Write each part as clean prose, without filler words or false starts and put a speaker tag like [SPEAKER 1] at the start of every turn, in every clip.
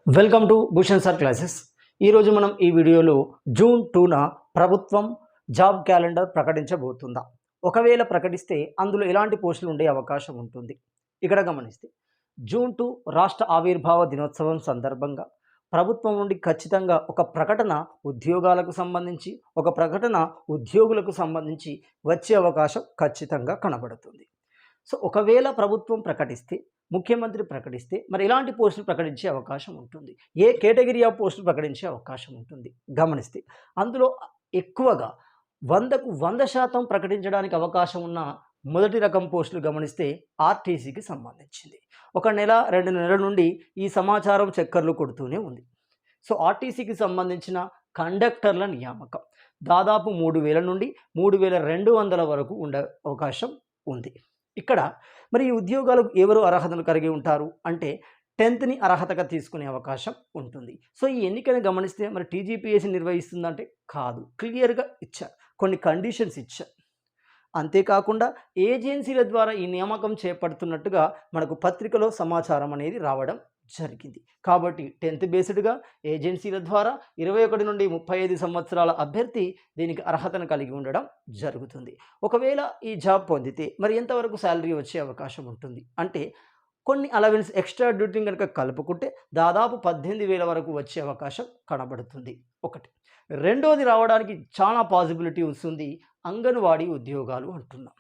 [SPEAKER 1] Welcome to Bhushan sir classes. ఈరోజు మనం ఈ వీడియోలో జూన్ 2న ప్రభుత్వం జాబ్ క్యాలెండర్ ప్రకటించబోతుందా, ఒకవేళ ప్రకటిస్తే అందులో ఎలాంటి పోస్టులు ఉండే అవకాశం ఉంటుంది. ఇక్కడ గమనిస్తే జూన్ 2 రాష్ట్ర ఆవిర్భావ దినోత్సవం సందర్భంగా ప్రభుత్వం నుండి ఖచ్చితంగా ఒక ప్రకటన ఉద్యోగాలకు సంబంధించి, ఒక ప్రకటన ఉద్యోగులకు సంబంధించి వచ్చే అవకాశం ఖచ్చితంగా కనబడుతుంది. సో ఒకవేళ ప్రభుత్వం ప్రకటిస్తే, ముఖ్యమంత్రి ప్రకటిస్తే మరి ఎలాంటి పోస్టులు ప్రకటించే అవకాశం ఉంటుంది, ఏ కేటగిరీ ఆఫ్ పోస్టులు ప్రకటించే అవకాశం ఉంటుంది గమనిస్తే అందులో ఎక్కువగా 100కు 100% ప్రకటించడానికి అవకాశం ఉన్న మొదటి రకం పోస్టులు గమనిస్తే ఆర్టీసీకి సంబంధించింది. ఒక నెల 2 నెలల నుండి ఈ సమాచారం చక్కర్లు కొడుతూనే ఉంది. సో ఆర్టీసీకి సంబంధించిన కండక్టర్ల నియామకం దాదాపు 3000 నుండి 3200 వరకు ఉండే అవకాశం ఉంది. ఇక్కడ మరి ఈ ఉద్యోగాలకు ఎవరు అర్హతలు కలిగి ఉంటారు అంటే 10th అర్హతగా తీసుకునే అవకాశం ఉంటుంది. సో ఈ ఎన్నికను గమనిస్తే మరి టీజీపీఎస్సీ నిర్వహిస్తుందంటే కాదు, క్లియర్గా ఇచ్చారు, కొన్ని కండిషన్స్ ఇచ్చారు. అంతేకాకుండా ఏజెన్సీల ద్వారా ఈ నియామకం చేపడుతున్నట్టుగా మనకు పత్రికలో సమాచారం అనేది రావడం జరిగింది. కాబట్టి 10th బేస్డ్గా ఏజెన్సీల ద్వారా 21 నుండి 35 సంవత్సరాల అభ్యర్థి దీనికి అర్హతను కలిగి ఉండడం జరుగుతుంది. ఒకవేళ ఈ జాబ్ పొందితే మరి ఎంతవరకు శాలరీ వచ్చే అవకాశం ఉంటుంది అంటే కొన్ని అలవెన్స్ ఎక్స్ట్రా డ్యూటీ కనుక కలుపుకుంటే దాదాపు 18,000 వరకు వచ్చే అవకాశం కనబడుతుంది. ఒకటి. రెండోది రావడానికి చాలా పాసిబిలిటీ వస్తుంది, అంగన్వాడీ ఉద్యోగాలు అంటున్నాం.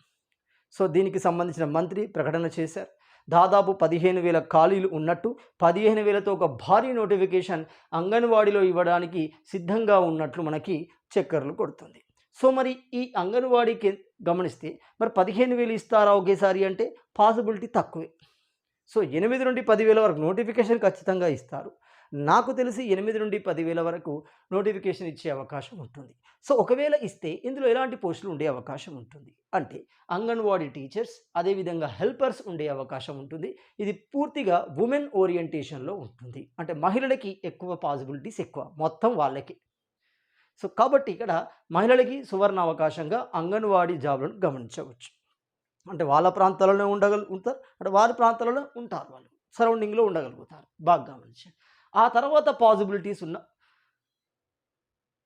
[SPEAKER 1] సో దీనికి సంబంధించిన మంత్రి ప్రకటన చేశారు. దాదాపు 15,000 ఖాళీలు ఉన్నట్టు, 15,000తో ఒక భారీ నోటిఫికేషన్ అంగన్వాడీలో ఇవ్వడానికి సిద్ధంగా ఉన్నట్లు మనకి చక్కర్లు కొడుతుంది. సో మరి ఈ అంగన్వాడీకి గమనిస్తే మరి 15,000 ఇస్తారా ఒకేసారి అంటే పాసిబిలిటీ తక్కువే. సో 8 నుండి 10,000 వరకు నోటిఫికేషన్ ఖచ్చితంగా ఇస్తారు. నాకు తెలిసి 8 నుండి 10,000 వరకు నోటిఫికేషన్ ఇచ్చే అవకాశం ఉంటుంది. సో ఒకవేళ ఇస్తే ఇందులో ఎలాంటి పోస్టులు ఉండే అవకాశం ఉంటుంది అంటే అంగన్వాడీ టీచర్స్, అదేవిధంగా హెల్పర్స్ ఉండే అవకాశం ఉంటుంది. ఇది పూర్తిగా ఉమెన్ ఓరియంటేషన్లో ఉంటుంది, అంటే మహిళలకి ఎక్కువ పాసిబిలిటీస్ ఎక్కువ మొత్తం వాళ్ళకి. సో కాబట్టి ఇక్కడ మహిళలకి సువర్ణ అవకాశంగా అంగన్వాడీ జాబ్లను గమనించవచ్చు. అంటే వాళ్ళ ప్రాంతాలలో ఉంటారు, అంటే వారి ప్రాంతాలలో ఉంటారు, వాళ్ళు సరౌండింగ్లో ఉండగలుగుతారు. బాగా గమనించండి. ఆ తర్వాత పాసిబిలిటీస్ ఉన్న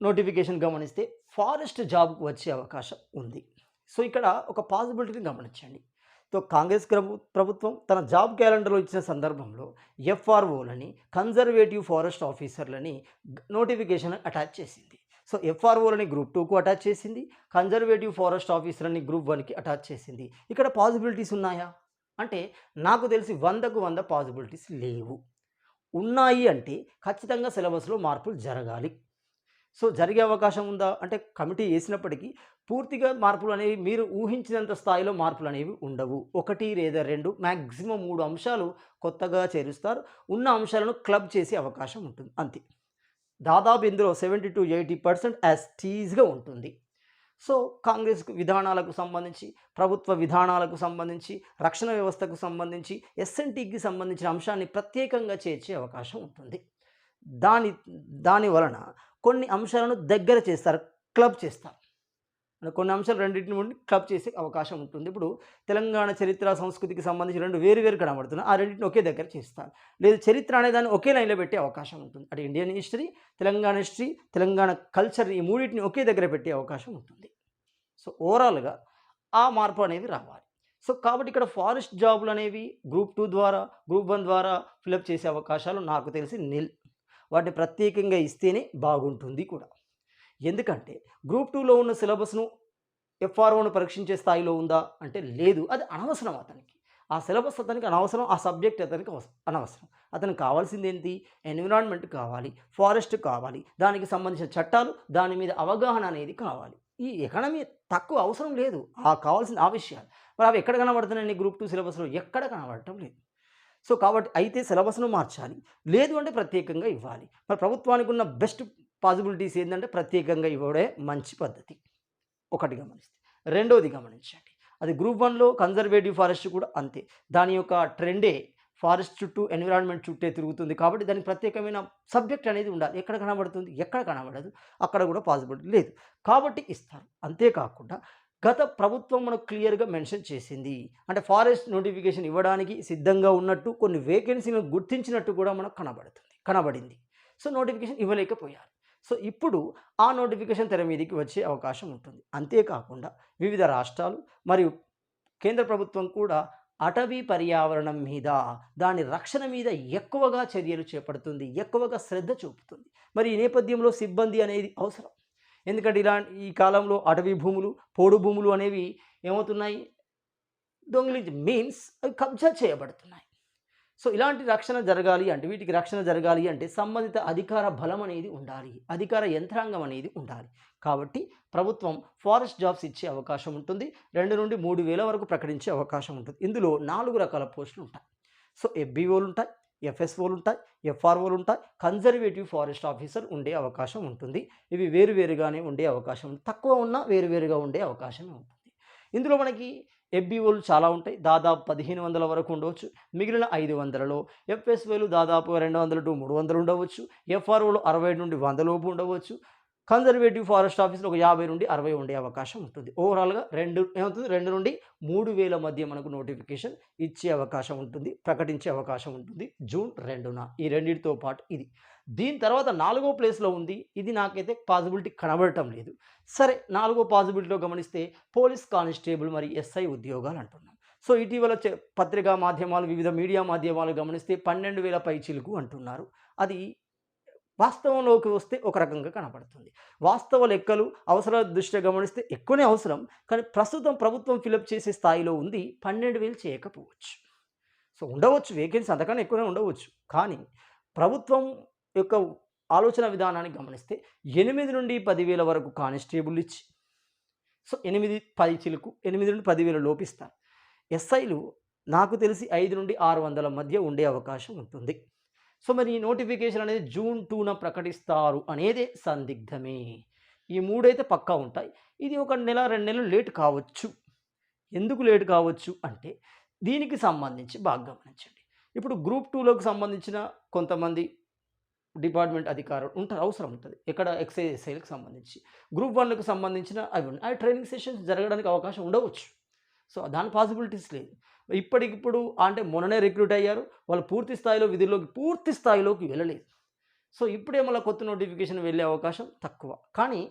[SPEAKER 1] నోటిఫికేషన్ గమనిస్తే ఫారెస్ట్ జాబ్కు వచ్చే అవకాశం ఉంది. సో ఇక్కడ ఒక పాసిబిలిటీని గమనించండి. సో కాంగ్రెస్ ప్రభుత్వం తన జాబ్ క్యాలెండర్లో ఇచ్చిన సందర్భంలో ఎఫ్ఆర్ఓలని, కన్జర్వేటివ్ ఫారెస్ట్ ఆఫీసర్లని నోటిఫికేషన్ అటాచ్ చేసింది. సో ఎఫ్ఆర్ఓలని గ్రూప్ 2కు అటాచ్ చేసింది, కన్జర్వేటివ్ ఫారెస్ట్ ఆఫీసర్ని గ్రూప్ 1కి అటాచ్ చేసింది. ఇక్కడ పాసిబిలిటీస్ ఉన్నాయా అంటే నాకు తెలిసి 100కు 100 పాసిబిలిటీస్ లేవు. ఉన్నాయి అంటే ఖచ్చితంగా సిలబస్లో మార్పులు జరగాలి. సో జరిగే అవకాశం ఉందా అంటే కమిటీ వేసినప్పటికీ పూర్తిగా మార్పులు అనేవి మీరు ఊహించినంత స్థాయిలో మార్పులు అనేవి ఉండవు. 1 లేదా 2 మ్యాక్సిమం 3 అంశాలు కొత్తగా చేరుస్తారు. ఉన్న అంశాలను క్లబ్ చేసే అవకాశం ఉంటుంది అంతే. దాదాపు ఇందులో 70 to 80% యాజ్ టీజ్గా ఉంటుంది. సో కాంగ్రెస్ విధానాలకు సంబంధించి, ప్రభుత్వ విధానాలకు సంబంధించి, రక్షణ వ్యవస్థకు సంబంధించి, ఎస్ఎన్టీకి సంబంధించిన అంశాన్ని ప్రత్యేకంగా చేర్చే అవకాశం ఉంటుంది. దాని వలన కొన్ని అంశాలను దగ్గర చేస్తారు, క్లబ్ చేస్తారు. కొన్ని అంశాలు రెండింటిని ఉండి క్లబ్ చేసే అవకాశం ఉంటుంది. ఇప్పుడు తెలంగాణ చరిత్ర సంస్కృతికి సంబంధించి 2 వేరు కనబడుతున్నాయి, ఆ రెండింటిని ఒకే దగ్గర చేస్తారు. లేదు చరిత్ర అనేదాన్ని ఒకే లైన్లో పెట్టే అవకాశం ఉంటుంది. అంటే ఇండియన్ హిస్టరీ, తెలంగాణ కల్చర్, ఈ మూడింటిని ఒకే దగ్గర పెట్టే అవకాశం ఉంటుంది. సో ఓవరాల్గా ఆ మార్పు అనేవి రావాలి. సో కాబట్టి ఇక్కడ ఫారెస్ట్ జాబులు అనేవి గ్రూప్ 2 ద్వారా, గ్రూప్ 1 ద్వారా ఫిలప్ చేసే అవకాశాలు నాకు తెలిసి నిల్. వాటిని ప్రత్యేకంగా ఇస్తేనే బాగుంటుంది కూడా. ఎందుకంటే గ్రూప్ 2లో ఉన్న సిలబస్ను ఎఫ్ఆర్ఓను పరీక్షించే స్థాయిలో ఉందా అంటే లేదు, అది అనవసరం అతనికి. ఆ సిలబస్ అతనికి అనవసరం, ఆ సబ్జెక్ట్ అతనికి అనవసరం. అతనికి కావాల్సింది ఏంటి? ఎన్విరాన్మెంట్ కావాలి, ఫారెస్ట్ కావాలి, దానికి సంబంధించిన చట్టాలు, దాని మీద అవగాహన అనేది కావాలి. ఈ ఎకానమీ తక్కువ అవసరం లేదు, కావాల్సిన ఆ విషయాలు. మరి అవి ఎక్కడ కనబడుతున్నాయండి? గ్రూప్ 2 సిలబస్లో ఎక్కడ కనబడటం లేదు. సో కాబట్టి అయితే సిలబస్ను మార్చాలి, లేదు అంటే ప్రత్యేకంగా ఇవ్వాలి. మరి ప్రభుత్వానికి ఉన్న బెస్ట్ పాసిబిలిటీస్ ఏంటంటే ప్రత్యేకంగా ఇవ్వడే మంచి పద్ధతి. ఒకటి గమనిస్తే, రెండోది గమనించండి, అది గ్రూప్ 1లో కన్జర్వేటివ్ ఫారెస్ట్ కూడా అంతే. దాని యొక్క ట్రెండే ఫారెస్ట్ చుట్టూ, ఎన్విరాన్మెంట్ చుట్టే తిరుగుతుంది. కాబట్టి దానికి ప్రత్యేకమైన సబ్జెక్ట్ అనేది ఉండాలి. ఎక్కడ కనబడుతుంది? ఎక్కడ కనబడదు, అక్కడ కూడా పాసిబిలిటీ లేదు. కాబట్టి ఇస్తారు. అంతేకాకుండా గత ప్రభుత్వం మనకు క్లియర్‌గా మెన్షన్ చేసింది. అంటే ఫారెస్ట్ నోటిఫికేషన్ ఇవ్వడానికి సిద్ధంగా ఉన్నట్టు, కొన్ని వేకెన్సీలను గుర్తించినట్టు కూడా మనకు కనబడింది. So, notification ఇవ్వలేకపోయారు. సో, ఇప్పుడు ఆ నోటిఫికేషన్ తెర మీదకి వచ్చే అవకాశం ఉంటుంది. అంతేకాకుండా వివిధ రాష్ట్రాలు మరియు కేంద్ర ప్రభుత్వం కూడా అటవీ పర్యావరణం మీద, దాని రక్షణ మీద ఎక్కువగా చర్యలు చేపడుతుంది. ఎక్కువగా శ్రద్ధ చూపుతుంది. మరి ఈ నేపథ్యంలో సిబ్బంది అనేది అవసరం. ఎందుకంటే ఈ కాలంలో అటవీ భూములు, పోడు భూములు అనేవి ఏమవుతున్నాయి? అవి కబ్జా చేయబడుతున్నాయి. సో, ఇలాంటి రక్షణ జరగాలి అంటే, వీటికి రక్షణ జరగాలి అంటే సంబంధిత అధికార బలం అనేది ఉండాలి. అధికార యంత్రాంగం అనేది ఉండాలి. కాబట్టి ప్రభుత్వం ఫారెస్ట్ జాబ్స్ ఇచ్చే అవకాశం ఉంటుంది. 2,000-3,000 వరకు ప్రకటించే అవకాశం ఉంటుంది. ఇందులో 4 రకాల పోస్టులు ఉంటాయి. సో, ఎఫ్బీఓలుంటాయి, ఎఫ్ఎస్ఓలుంటాయి, ఎఫ్ఆర్ఓలుంటాయి, కన్జర్వేటివ్ ఫారెస్ట్ ఆఫీసర్ ఉండే అవకాశం ఉంటుంది. ఇవి వేరువేరుగానే ఉండే అవకాశం ఉంది. తక్కువ ఉన్నా వేరువేరుగా ఉండే అవకాశమే ఉంటుంది. ఇందులో మనకి ఎఫ్బీఓలు చాలా ఉంటాయి. దాదాపు 1,500 వరకు ఉండవచ్చు. మిగిలిన 500లో ఎఫ్ఎస్ఓలు దాదాపు 200-300 ఉండవచ్చు. ఎఫ్ఆర్ఓలు 60-100 లోపు ఉండవచ్చు. కన్జర్వేటివ్ ఫారెస్ట్ ఆఫీస్‌లో ఒక 50-60 ఉండే అవకాశం ఉంటుంది. ఓవరాల్‌గా 2-3,000 మధ్య మనకు నోటిఫికేషన్ ఇచ్చే అవకాశం ఉంటుంది. ప్రకటించే అవకాశం ఉంటుంది జూన్ 2న. ఈ రెండిటితో పాటు ఇది. దీని తర్వాత 4గో ప్లేస్‌లో ఉంది. ఇది నాకైతే పాసిబిలిటీ కనబడటం లేదు. సరే, 4గో పాసిబిలిటీలో గమనిస్తే పోలీస్ కానిస్టేబుల్ మరి ఎస్ఐ ఉద్యోగాలు అంటున్నాం. సో, ఇటీవల పత్రికా మాధ్యమాలు, వివిధ మీడియా మాధ్యమాలు గమనిస్తే 12,000 పైచిలుకు అంటున్నారు. అది వాస్తవంలోకి వస్తే ఒక రకంగా కనపడుతుంది. వాస్తవ లెక్కలు, అవసరాల దృష్ట్యా గమనిస్తే ఎక్కువనే అవసరం. కానీ ప్రస్తుతం ప్రభుత్వం ఫిలప్ చేసే స్థాయిలో ఉంది. 12,000 చేయకపోవచ్చు. సో, ఉండవచ్చు, వేకెన్సీ అంతకన్నా ఎక్కువనే ఉండవచ్చు. కానీ ప్రభుత్వం యొక్క ఆలోచన విధానాన్ని గమనిస్తే 8-10,000 వరకు కానిస్టేబుల్ ఇచ్చి, సో 8-10 చిలుకు 8-10,000 లోపిస్తారు. ఎస్ఐలు నాకు తెలిసి 500-600 మధ్య ఉండే అవకాశం ఉంటుంది. సో, మరి ఈ నోటిఫికేషన్ అనేది జూన్ 2న ప్రకటిస్తారు అనేదే సందిగ్ధమే. ఈ 3 అయితే పక్కా ఉంటాయి. ఇది ఒక నెల, 2 నెలలు లేట్ కావచ్చు. ఎందుకు లేట్ కావచ్చు అంటే, దీనికి సంబంధించి బాగా గమనించండి. ఇప్పుడు గ్రూప్ 2లోకి సంబంధించిన కొంతమంది డిపార్ట్మెంట్ అధికారులు ఉంటారు, అవసరం ఉంటుంది. ఎక్కడ ఎక్సైజ్ ఎస్ఐలకు సంబంధించి. గ్రూప్ 1కి సంబంధించిన అవి ట్రైనింగ్ సెషన్స్ జరగడానికి అవకాశం ఉండవచ్చు. సో, దాని పాసిబిలిటీస్ లేదు. ఇప్పటికిప్పుడు అంటే మొన్ననే రిక్రూట్ అయ్యారు. వాళ్ళు పూర్తి స్థాయిలోకి వెళ్ళలేదు. సో, ఇప్పుడే మళ్ళా కొత్త నోటిఫికేషన్ వెళ్ళే అవకాశం తక్కువ. కానీ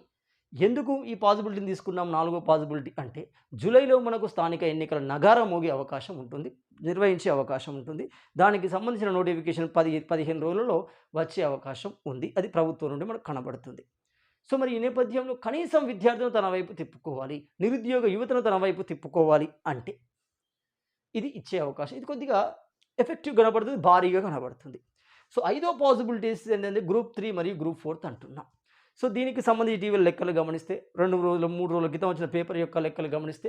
[SPEAKER 1] ఎందుకు ఈ పాసిబిలిటీని తీసుకున్నాం 4గో పాసిబిలిటీ అంటే, జూలైలో మనకు స్థానిక ఎన్నికల నగారా మోగే అవకాశం ఉంటుంది. నిర్వహించే అవకాశం ఉంటుంది. దానికి సంబంధించిన నోటిఫికేషన్ 10-15 రోజులలో వచ్చే అవకాశం ఉంది. అది ప్రభుత్వం నుండి మనకు కనబడుతుంది. సో, మరి ఈ నేపథ్యంలో కనీసం విద్యార్థులను తన వైపు తిప్పుకోవాలి, నిరుద్యోగ యువతను తన వైపు తిప్పుకోవాలి అంటే ఇది ఇచ్చే అవకాశం. ఇది కొద్దిగా ఎఫెక్టివ్ కనబడుతుంది, భారీగా కనబడుతుంది. సో, 5వ పాసిబిలిటీస్ ఏంటంటే గ్రూప్ 3 మరియు గ్రూప్ 4 అంటున్నాం. సో, దీనికి సంబంధించి ఇటీవల లెక్కలు గమనిస్తే 2 రోజులు, 3 రోజుల క్రితం వచ్చిన పేపర్ యొక్క లెక్కలు గమనిస్తే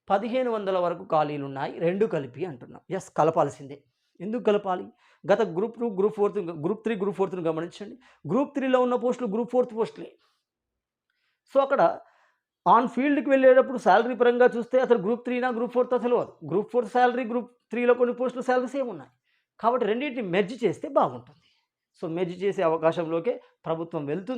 [SPEAKER 1] 1,500 వరకు ఖాళీలున్నాయి. 2 కలిపి అంటున్నాం. కలపాల్సిందే. ఎందుకు కలపాలి? గత గ్రూప్ 2, గ్రూప్ 3, గ్రూప్ 4ను గమనించండి. గ్రూప్ 3లో ఉన్న పోస్టులు గ్రూప్ 4 పోస్టులే. సో, అక్కడ ఆన్ ఫీల్డ్‌కి వెళ్ళేటప్పుడు సాలరీ పరంగా చూస్తే అసలు గ్రూప్ 3నా, గ్రూప్ 4తో తెలవదు. గ్రూప్ 4 సాలరీ, గ్రూప్ 3లో కొన్ని పోస్టుల సాలరీ సేమ్ ఉన్నాయి. కాబట్టి రెండింటిని మెర్జ్ చేస్తే బాగుంటుంది. సో, మెర్జ్ చేసే అవకాశంలోకే ప్రభుత్వం వెళ్తే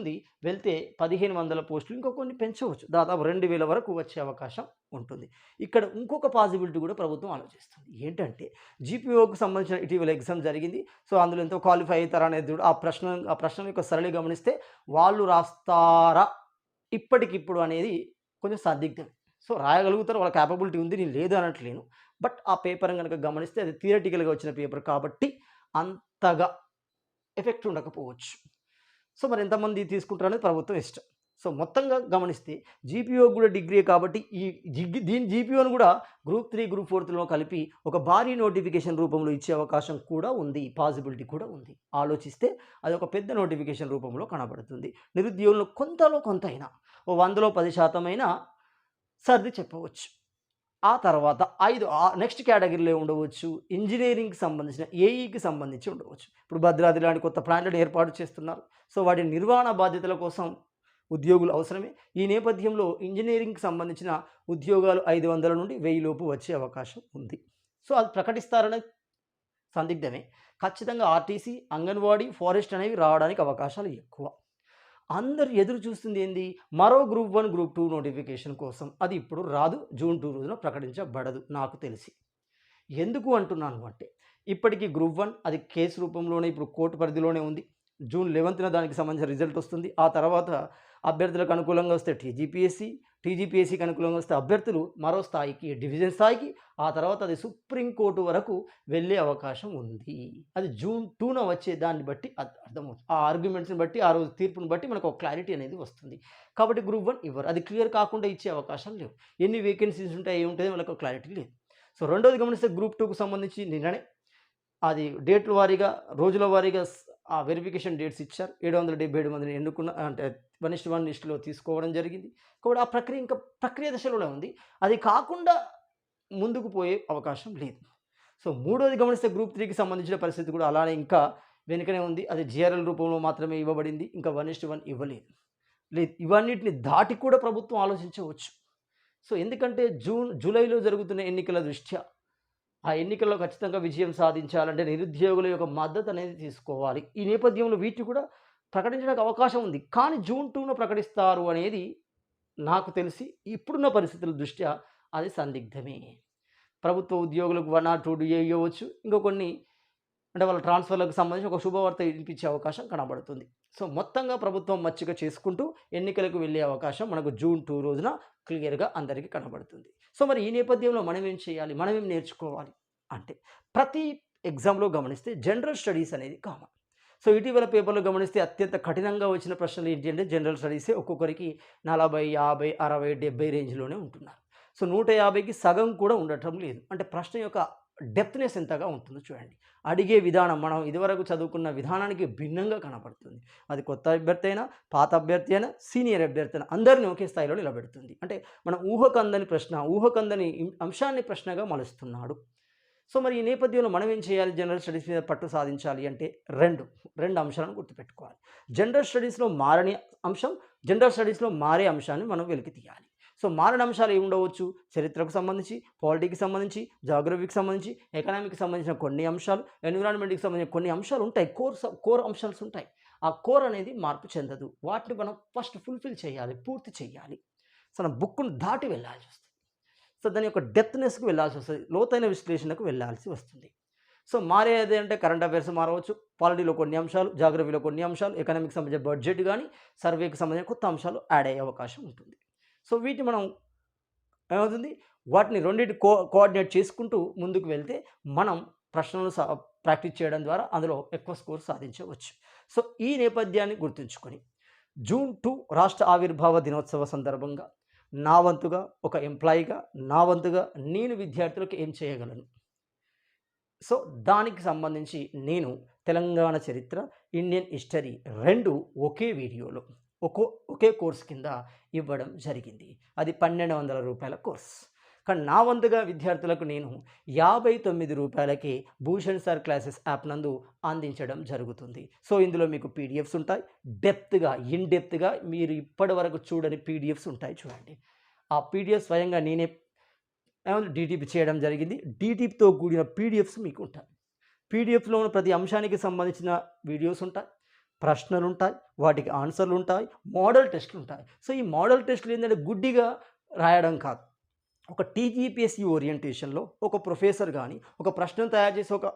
[SPEAKER 1] 1,500 పోస్టులు ఇంకా కొన్ని పెంచవచ్చు. దాదాపు 2,000 వరకు వచ్చే అవకాశం ఉంటుంది. ఇక్కడ ఇంకొక పాసిబిలిటీ కూడా ప్రభుత్వం ఆలోచిస్తుంది. ఏంటంటే, జీపీఓకి సంబంధించిన ఇటీవల ఎగ్జామ్ జరిగింది. సో, అందులో ఎంతో క్వాలిఫై అవుతారా అనేది ఆ ప్రశ్న యొక్క సరళి గమనిస్తే వాళ్ళు రాస్తారా ఇప్పటికిప్పుడు అనేది కొంచెం సందిగ్ధమే. సో, రాయగలుగుతారు, వాళ్ళ కేపబిలిటీ ఉంది, నేను లేదు అనట్లేను. బట్ ఆ పేపర్‌ని గనుక గమనిస్తే అది థియరిటికల్‌గా వచ్చిన పేపర్ కాబట్టి అంతగా ఎఫెక్ట్ ఉండకపోవచ్చు. సో, మరి ఎంతమంది తీసుకుంటారనేది ప్రభుత్వం ఇష్టం. సో, మొత్తంగా గమనిస్తే జీపీఓ కూడా డిగ్రీయే కాబట్టి దీని జీపీఓను కూడా గ్రూప్ 3, గ్రూప్ 4లో కలిపి ఒక భారీ నోటిఫికేషన్ రూపంలో ఇచ్చే అవకాశం కూడా ఉంది. పాసిబిలిటీ కూడా ఉంది. ఆలోచిస్తే అది ఒక పెద్ద నోటిఫికేషన్ రూపంలో కనబడుతుంది. నిరుద్యోగులు కొంతలో కొంత అయినా 100లో 10% అయినా సర్ది చెప్పవచ్చు. ఆ తర్వాత నెక్స్ట్ కేటగిరీలో ఉండవచ్చు. ఇంజినీరింగ్‌కి సంబంధించిన ఏఈకి సంబంధించి ఉండవచ్చు. ఇప్పుడు భద్రాద్రి లాంటి కొత్త ప్లాంట్‌లను ఏర్పాటు చేస్తున్నారు. సో, వాటి నిర్వహణ బాధ్యతల కోసం ఉద్యోగులు అవసరమే. ఈ నేపథ్యంలో ఇంజినీరింగ్‌కి సంబంధించిన ఉద్యోగాలు 500 నుండి 1000 లోపు వచ్చే అవకాశం ఉంది. సో, అది ప్రకటిస్తారనేది సందిగ్ధమే. ఖచ్చితంగా ఆర్టీసీ, అంగన్వాడీ, ఫారెస్ట్ అనేవి రావడానికి అవకాశాలు ఎక్కువ. అందరూ ఎదురు చూస్తుంది ఏంది? మరో గ్రూప్ 1, గ్రూప్ 2 నోటిఫికేషన్ కోసం. అది ఇప్పుడు రాదు. జూన్ 2 రోజున ప్రకటించబడదు నాకు తెలిసి. ఎందుకు అంటున్నాను అంటే, ఇప్పటికి గ్రూప్ 1 అది కేసు రూపంలోనే ఇప్పుడు కోర్టు పరిధిలోనే ఉంది. జూన్ 11న దానికి సంబంధించిన రిజల్ట్ వస్తుంది. ఆ తర్వాత అభ్యర్థులకు అనుకూలంగా వస్తే టీజీపీఎస్సీకి అనుకూలంగా వస్తే అభ్యర్థులు మరో స్థాయికి, డివిజన్ స్థాయికి, ఆ తర్వాత అది సుప్రీంకోర్టు వరకు వెళ్ళే అవకాశం ఉంది. అది జూన్ 2న వచ్చే దాన్ని బట్టి అర్థమవుతుంది. ఆ ఆర్గ్యుమెంట్స్‌ని బట్టి, ఆ రోజు తీర్పుని బట్టి మనకు ఒక క్లారిటీ అనేది వస్తుంది. కాబట్టి గ్రూప్ 1 ఇవ్వరు. అది క్లియర్ కాకుండా ఇచ్చే అవకాశం లేవు. ఎన్ని వేకెన్సీస్ ఉంటాయి, ఏముంటాయో వాళ్ళకి క్లారిటీ లేదు. సో రెండోది గమనిస్తే గ్రూప్ 2కు సంబంధించి నిన్ననే అది డేట్ల వారీగా, రోజుల వారీగా ఆ వెరిఫికేషన్ డేట్స్ ఇచ్చారు. 777 మందిని ఎన్నుకున్న అంటే 1:1 లిస్టులో తీసుకోవడం జరిగింది. కాబట్టి ఆ ప్రక్రియ ఇంకా ప్రక్రియ దశలోనే ఉంది. అది కాకుండా ముందుకు పోయే అవకాశం లేదు. సో మూడోది గమనిస్తే గ్రూప్ 3కి సంబంధించిన పరిస్థితి కూడా అలానే ఇంకా వెనుకనే ఉంది. అది జీఆర్ఎల్ రూపంలో మాత్రమే ఇవ్వబడింది. ఇంకా 1:1 ఇవ్వలేదు. ఇవన్నిటిని దాటి కూడా ప్రభుత్వం ఆలోచించవచ్చు. సో ఎందుకంటే జూలైలో జరుగుతున్న ఎన్నికల దృష్ట్యా ఆ ఎన్నికల్లో ఖచ్చితంగా విజయం సాధించాలంటే నిరుద్యోగుల యొక్క మద్దతు అనేది తీసుకోవాలి. ఈ నేపథ్యంలో వీటిని కూడా ప్రకటించడానికి అవకాశం ఉంది. కానీ జూన్ 2న ప్రకటిస్తారు అనేది నాకు తెలిసి ఇప్పుడున్న పరిస్థితుల దృష్ట్యా అది సందిగ్ధమే. ప్రభుత్వ ఉద్యోగులకు 1 ఆర్ 2 డిఏ ఇవ్వవచ్చు. ఇంకా కొన్ని అంటే వాళ్ళ ట్రాన్స్ఫర్‌లకు సంబంధించి ఒక శుభవార్త వినిపించే అవకాశం కనబడుతుంది. సో మొత్తంగా ప్రభుత్వం మచ్చిక చేసుకుంటూ ఎన్నికలకు వెళ్ళే అవకాశం మనకు జూన్ 2 రోజున క్లియర్‌గా అందరికీ కనబడుతుంది. సో మరి ఈ నేపథ్యంలో మనం ఏం చేయాలి? మనం ఏం నేర్చుకోవాలి? అంటే ప్రతి ఎగ్జామ్‌లో గమనిస్తే జనరల్ స్టడీస్ అనేది కామన్. సో ఇటీవల పేపర్‌లో గమనిస్తే అత్యంత కఠినంగా వచ్చిన ప్రశ్నలు ఏంటి అంటే జనరల్ స్టడీసే. ఒక్కొక్కరికి 40, 50, 60, 70 రేంజ్‌లోనే ఉంటున్నారు. సో 150కి సగం కూడా ఉండటం లేదు. అంటే ప్రశ్న యొక్క డెప్త్‌నెస్ ఎంతగా ఉంటుందో చూడండి. అడిగే విధానం మనం ఇదివరకు చదువుకున్న విధానానికి భిన్నంగా కనపడుతుంది. అది కొత్త అభ్యర్థి అయినా, పాత అభ్యర్థి అయినా, సీనియర్ అభ్యర్థి అయినా అందరిని ఒకే స్థాయిలో నిలబెడుతుంది. అంటే మన ఊహకందని ప్రశ్న, ఊహకందని అంశాన్ని ప్రశ్నగా మలుస్తున్నాడు. సో మరి ఈ నేపథ్యంలో మనం ఏం చేయాలి? జనరల్ స్టడీస్ మీద పట్టు సాధించాలి అంటే రెండు అంశాలను గుర్తుపెట్టుకోవాలి. జనరల్ స్టడీస్‌లో మారని అంశం, జనరల్ స్టడీస్‌లో మారే అంశాన్ని మనం వెలికి తీయాలి. సో మారని అంశాలు ఏముండవచ్చు? చరిత్రకు సంబంధించి, పాలిటీకి సంబంధించి, జాగ్రఫీకి సంబంధించి, ఎకనామిక్‌కి సంబంధించిన కొన్ని అంశాలు, ఎన్విరాన్మెంట్‌కి సంబంధించిన కొన్ని అంశాలు ఉంటాయి. కోర్ అంశాలు ఉంటాయి. ఆ కోర్ అనేది మార్పు చెందదు. వాటిని మనం ఫస్ట్ ఫుల్‌ఫిల్ చేయాలి, పూర్తి చేయాలి. సో మన బుక్‌ను దాటి వెళ్ళాల్సి వస్తుంది. సో దాని యొక్క డెప్త్‌నెస్‌కి వెళ్ళాల్సి వస్తది. లోతైన విశ్లేషణకు వెళ్ళాల్సి వస్తుంది. సో మారేది అంటే కరెంట్ అఫైర్స్ మారవచ్చు. పాలిటీలో కొన్ని అంశాలు, జాగ్రఫీలో కొన్ని అంశాలు, ఎకనామిక్‌కి సంబంధించిన బడ్జెట్ గాని, సర్వేకి సంబంధించిన కొత్త అంశాలు యాడ్ అయ్యే అవకాశం ఉంటుంది. సో వీటిని మనం ఏమవుతుంది? వాటిని రెండిటి కోఆర్డినేట్ చేసుకుంటూ ముందుకు వెళ్తే మనం ప్రశ్నలు ప్రాక్టీస్ చేయడం ద్వారా అందులో ఎక్కువ స్కోర్ సాధించవచ్చు. సో ఈ నేపథ్యాన్ని గుర్తుంచుకొని జూన్ 2 రాష్ట్ర ఆవిర్భావ దినోత్సవ సందర్భంగా నా వంతుగా ఒక ఎంప్లాయీగా, నా వంతుగా నేను విద్యార్థులకు ఏం చేయగలను? సో దానికి సంబంధించి నేను తెలంగాణ చరిత్ర, ఇండియన్ హిస్టరీ 2 ఒకే వీడియోలో ఒకే కోర్స్ కింద ఇవ్వడం జరిగింది. అది రూ. 1,200 కోర్స్. కానీ నా వంతుగా విద్యార్థులకు నేను రూ. 59కే భూషణ్ సార్ క్లాసెస్ యాప్ నందు అందించడం జరుగుతుంది. సో ఇందులో మీకు పీడిఎఫ్స్ ఉంటాయి. ఇన్ డెప్త్‌గా మీరు ఇప్పటివరకు చూడని పీడిఎఫ్స్ ఉంటాయి చూడండి. ఆ పీడిఎఫ్ స్వయంగా నేనే డీటీపీ చేయడం జరిగింది. డీటీపీతో కూడిన పీడిఎఫ్స్ మీకు ఉంటాయి. పీడిఎఫ్‌లో ఉన్న ప్రతి అంశానికి సంబంధించిన వీడియోస్ ఉంటాయి, ప్రశ్నలుంటాయి, వాటికి ఆన్సర్‌లుంటాయి, మోడల్ టెస్ట్‌లుంటాయి. సో ఈ మోడల్ టెస్ట్‌లు ఏంటంటే గుడ్డిగా రాయడం కాదు. ఒక టీజీపీఎస్సీ ఓరియంటేషన్‌లో ఒక ప్రొఫెసర్ గాని, ఒక ప్రశ్నను తయారు చేసే ఒక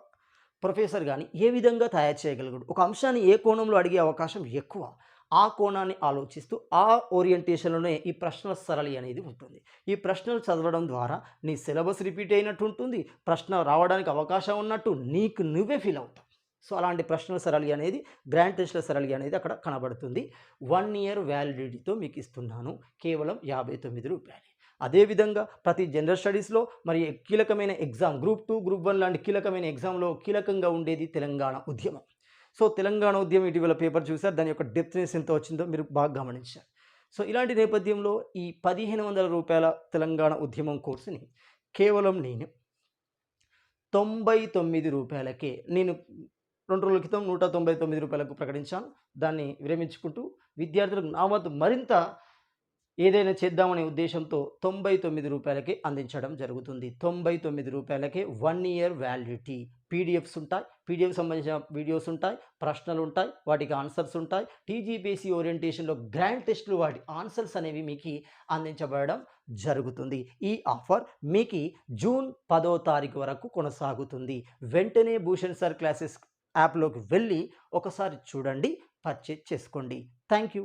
[SPEAKER 1] ప్రొఫెసర్ గాని ఏ విధంగా తయారు చేయగలగడు? ఒక అంశాన్ని ఏ కోణంలో అడిగే అవకాశం ఎక్కువ. ఆ కోణాన్ని ఆలోచిస్తూ ఆ ఓరియంటేషన్‌లోనే ఈ ప్రశ్నల సరళి అనేది ఉంటుంది. ఈ ప్రశ్నలు చదవడం ద్వారా నీ సిలబస్ రిపీట్ అయినట్టు ఉంటుంది. ప్రశ్న రావడానికి అవకాశం ఉన్నట్టు నీకు నువ్వే ఫీల్ అవుతావు. సో అలాంటి ప్రశ్నల సరళి అనేది, గ్రాండ్ టెస్ట్‌ల సరళి అనేది అక్కడ కనబడుతుంది. 1 ఇయర్ వ్యాలిడిటీతో మీకు ఇస్తున్నాను. కేవలం రూ. 59. అదేవిధంగా ప్రతి జనరల్ స్టడీస్‌లో మరి కీలకమైన ఎగ్జామ్ గ్రూప్ 2, గ్రూప్ 1 లాంటి కీలకమైన ఎగ్జామ్‌లో కీలకంగా ఉండేది తెలంగాణ ఉద్యమం. సో తెలంగాణ ఉద్యమం ఇటీవల పేపర్ చూసారు. దాని యొక్క డెప్త్‌నెస్ ఎంత వచ్చిందో మీరు బాగా గమనించారు. సో ఇలాంటి నేపథ్యంలో ఈ రూ. 1,500 తెలంగాణ ఉద్యమం కోర్సుని కేవలం నేను రూ. 99కే నేను 2 రోజుల క్రితం రూ. 199కు ప్రకటించాను. దాన్ని విరమించుకుంటూ విద్యార్థులకు నా వంతు మరింత ఏదైనా చేద్దామనే ఉద్దేశంతో రూ. 99కే అందించడం జరుగుతుంది. రూ. 99కే 1 ఇయర్ వ్యాలిడిటీ పీడిఎఫ్స్ ఉంటాయి, పీడిఎఫ్ సంబంధించిన వీడియోస్ ఉంటాయి, ప్రశ్నలు ఉంటాయి, వాటికి ఆన్సర్స్ ఉంటాయి. టీజీపీఎస్సీ ఓరియంటేషన్లో గ్రాండ్ టెస్టులు వాటి ఆన్సర్స్ అనేవి మీకు అందించబడడం జరుగుతుంది. ఈ ఆఫర్ మీకు జూన్ 10వ తారీఖు వరకు కొనసాగుతుంది. వెంటనే భూషణ్ సార్ క్లాసెస్ యాప్లోకి వెళ్ళి ఒకసారి చూడండి, పర్చేజ్ చేసుకోండి. Thank you.